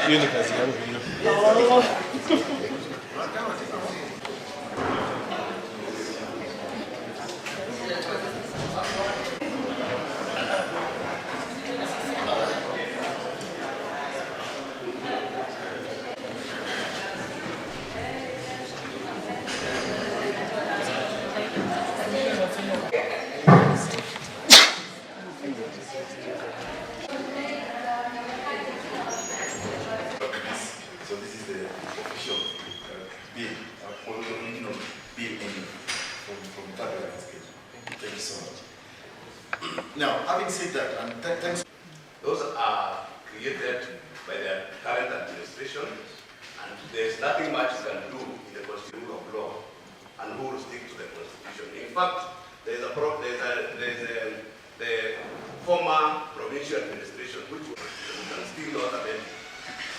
Hiyo ni kazi yangu hiyo. So this is the official bill, original bill from federal landscape. Thank you so much. Now, having said that, and thanks. Those are created by the current administration, and there's nothing much you can do in the constitution of law, and who will stick to the constitution. In fact, the former provincial administration, which we can still not amend.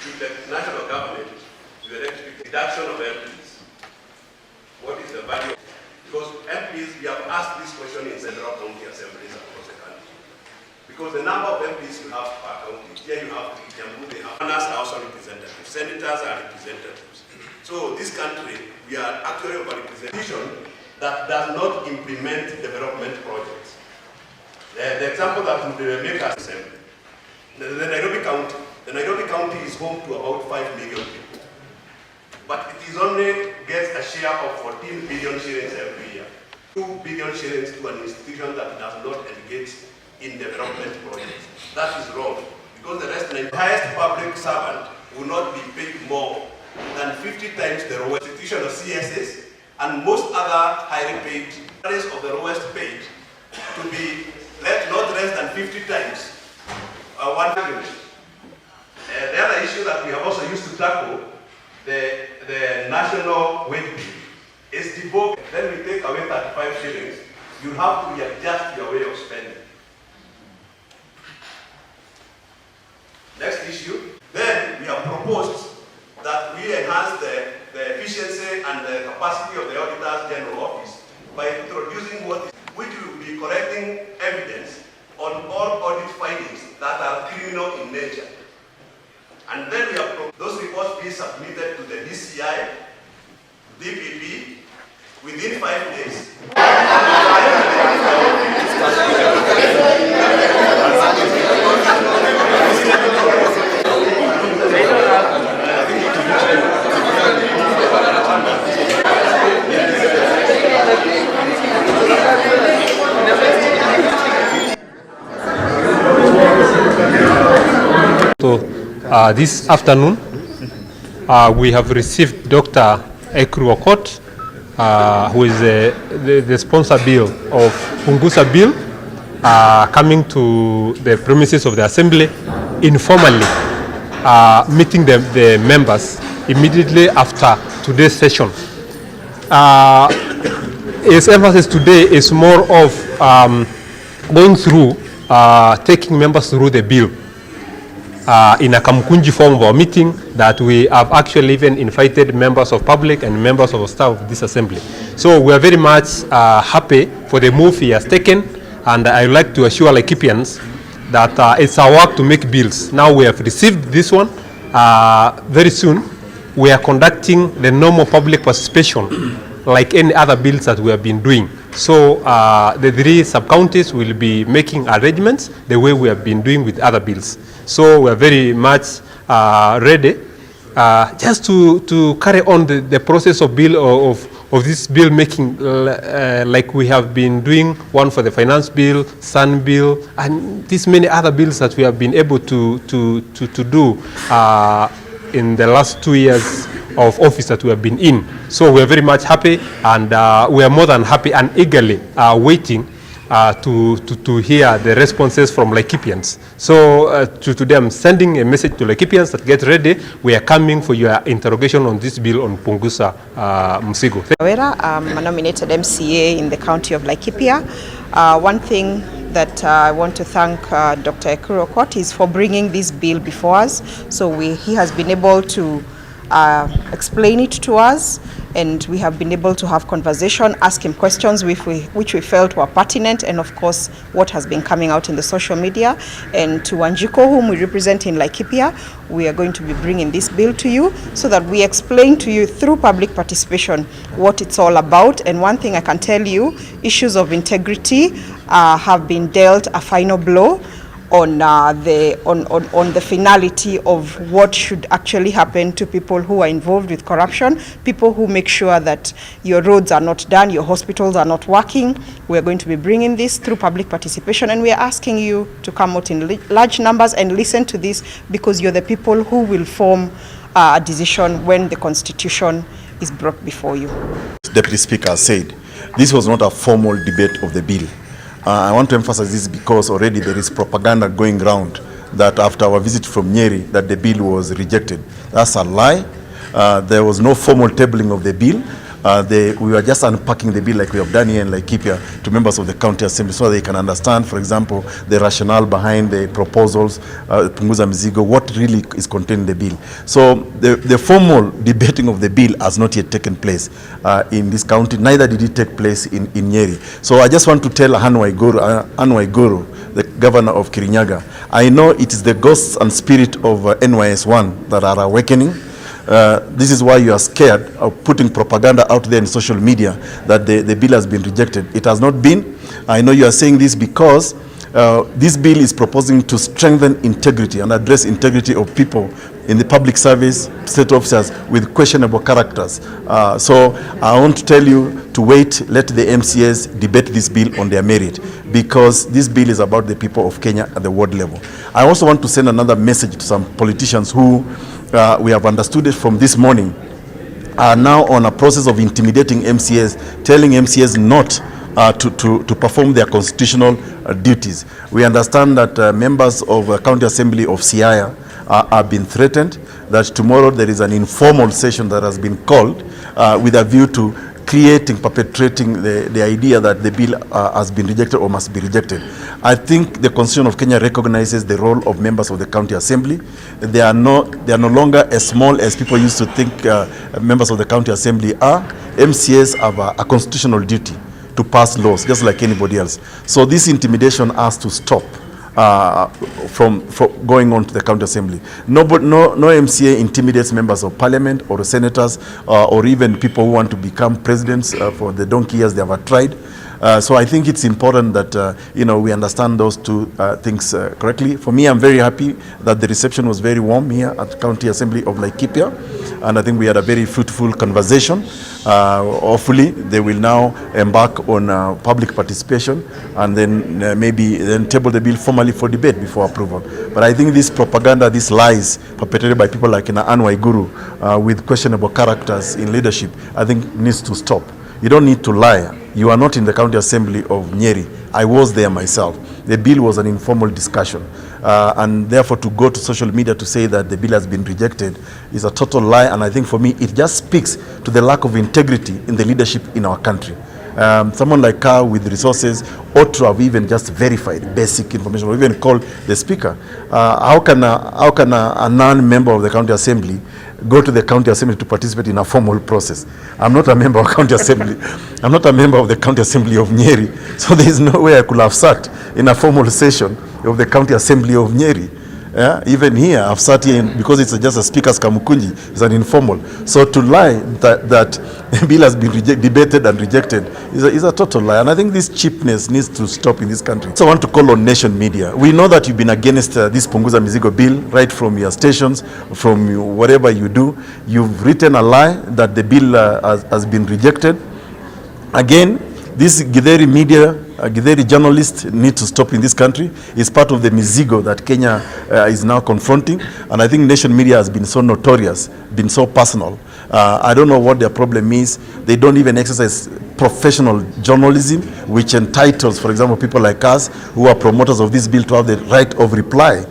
With the national government, you elect people. Reduction of MPs. What is the value? Because MPs, we have asked this question in several county assemblies across the country. Because the number of MPs you have per county, here you have Jammu, they have governors are also representatives, senators are representatives. So this country, we are actually a representation that does not implement development projects. The example that would make us assembly, the Nairobi County. The Nairobi County is home to about 5 million people. But it is only gets a share of 14 billion shillings every year. 2 billion shillings to an institution that does not engage in development projects. That is wrong. Because the highest public servant will not be paid more than 50 times the lowest institution of CSS, and most other highly paid salaries of the lowest paid to be not less than 50 times 100. The other issue that we have also used to tackle, the national wage bill, is the book. Then we take away 35 shillings. You have to readjust your way of spending. Next issue. Then we have proposed that we enhance the efficiency and the capacity of the Auditor's General Office by introducing which will be collecting evidence on all audit findings that are criminal in nature. And then we have those reports be submitted to the DCI, DPP, within 5 days. So this afternoon, we have received Dr. Ekuru Aukot, who is the sponsor bill of Punguza bill, coming to the premises of the assembly, informally meeting the members immediately after today's session. His emphasis today is more of going through, taking members through the bill. In a Kamkunji form of our meeting that we have actually even invited members of public and members of staff of this assembly. So we are very much happy for the move he has taken, and I would like to assure Laikipians that it's our work to make bills. Now we have received this one. Very soon we are conducting the normal public participation like any other bills that we have been doing. So the 3 sub-counties will be making arrangements the way we have been doing with other bills. So we are very much ready just to carry on the process of this bill making, like we have been doing one for the finance bill, sun bill, and these many other bills that we have been able to do in the last 2 years of office that we have been in. So we are very much happy, and we are more than happy and eagerly waiting to hear the responses from Laikipians. So today I'm sending a message to Laikipians that get ready. We are coming for your interrogation on this bill on Punguza Mzigo. I'm a nominated MCA in the county of Laikipia. One thing that I want to thank Dr. Ekuru Aukot is for bringing this bill before us. So he has been able to explain it to us and we have been able to have conversation, ask him questions which we felt were pertinent, and of course what has been coming out in the social media. And to Wanjiko, whom we represent in Laikipia, we are going to be bringing this bill to you so that we explain to you through public participation what it's all about. And one thing I can tell you, issues of integrity have been dealt a final blow on the finality of what should actually happen to people who are involved with corruption, people who make sure that your roads are not done, your hospitals are not working. We are going to be bringing this through public participation, and we are asking you to come out in large numbers and listen to this, because you're the people who will form a decision when the Constitution is brought before you. Deputy Speaker said, this was not a formal debate of the bill. I want to emphasize this because already there is propaganda going around that after our visit from Nyeri that the bill was rejected. That's a lie. There was no formal tabling of the bill. We were just unpacking the bill like we have done here in Laikipia to members of the county assembly so they can understand, for example, the rationale behind the proposals, Punguza, Mzigo, what really is contained in the bill. So the formal debating of the bill has not yet taken place in this county, neither did it take place in Nyeri. So I just want to tell Waiguru, the governor of Kirinyaga, I know it is the ghosts and spirit of NYS1 that are awakening. This is why you are scared of putting propaganda out there in social media that the bill has been rejected. It has not been. I know you are saying this because this bill is proposing to strengthen integrity and address integrity of people in the public service, state officers with questionable characters. So I want to tell you to wait, let the MCAs debate this bill on their merit, because this bill is about the people of Kenya at the world level. I also want to send another message to some politicians who we have understood it from this morning are now on a process of intimidating MCAs, telling MCAs not to perform their constitutional duties. We understand that members of County Assembly of Siaya are being threatened, that tomorrow there is an informal session that has been called with a view to perpetrating the idea that the bill has been rejected or must be rejected. I think the Constitution of Kenya recognizes the role of members of the County Assembly. They are no longer as small as people used to think members of the County Assembly are. MCAs have a constitutional duty to pass laws, just like anybody else. So this intimidation has to stop from going on to the County Assembly. No MCA intimidates members of Parliament or senators or even people who want to become presidents for the donkey years they have tried. So I think it's important that we understand those two things correctly. For me, I'm very happy that the reception was very warm here at County Assembly of Laikipia, and I think we had a very fruitful conversation. Hopefully, they will now embark on public participation and then maybe table the bill formally for debate before approval. But I think this propaganda, these lies perpetrated by people like Waiguru with questionable characters in leadership, I think needs to stop. You don't need to lie. You are not in the County Assembly of Nyeri. I was there myself. The bill was an informal discussion. And therefore to go to social media to say that the bill has been rejected is a total lie. And I think for me, it just speaks to the lack of integrity in the leadership in our country. Someone like Carl with resources ought to have even just verified basic information or even called the speaker. How can a non-member of the County Assembly go to the County Assembly to participate in a formal process? I'm not a member of County Assembly. I'm not a member of the County Assembly of Nyeri. So there is no way I could have sat in a formal session of the County Assembly of Nyeri. Even here, I've sat here because it's just a speaker's kamukunji. It's an informal. So to lie that the bill has been debated and rejected is a total lie. And I think this cheapness needs to stop in this country. So I want to call on nation media. We know that you've been against this Punguza Mzigo bill right from your stations, from whatever you do. You've written a lie that the bill has been rejected. Again, this Githeri media, Githeri journalists need to stop in this country. It's part of the Mzigo that Kenya is now confronting. And I think nation media has been so notorious, been so personal. I don't know what their problem is. They don't even exercise professional journalism, which entitles, for example, people like us who are promoters of this bill to have the right of reply.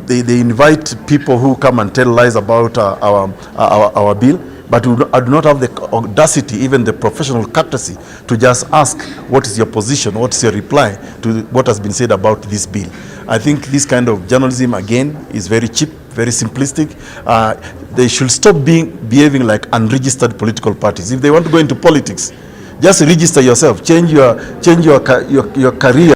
They invite people who come and tell lies about our bill. But I do not have the audacity, even the professional courtesy, to just ask, what is your position, what is your reply to what has been said about this bill? I think this kind of journalism, again, is very cheap. very simplistic. They should stop behaving like unregistered political parties. If they want to go into politics, just register yourself, change your career.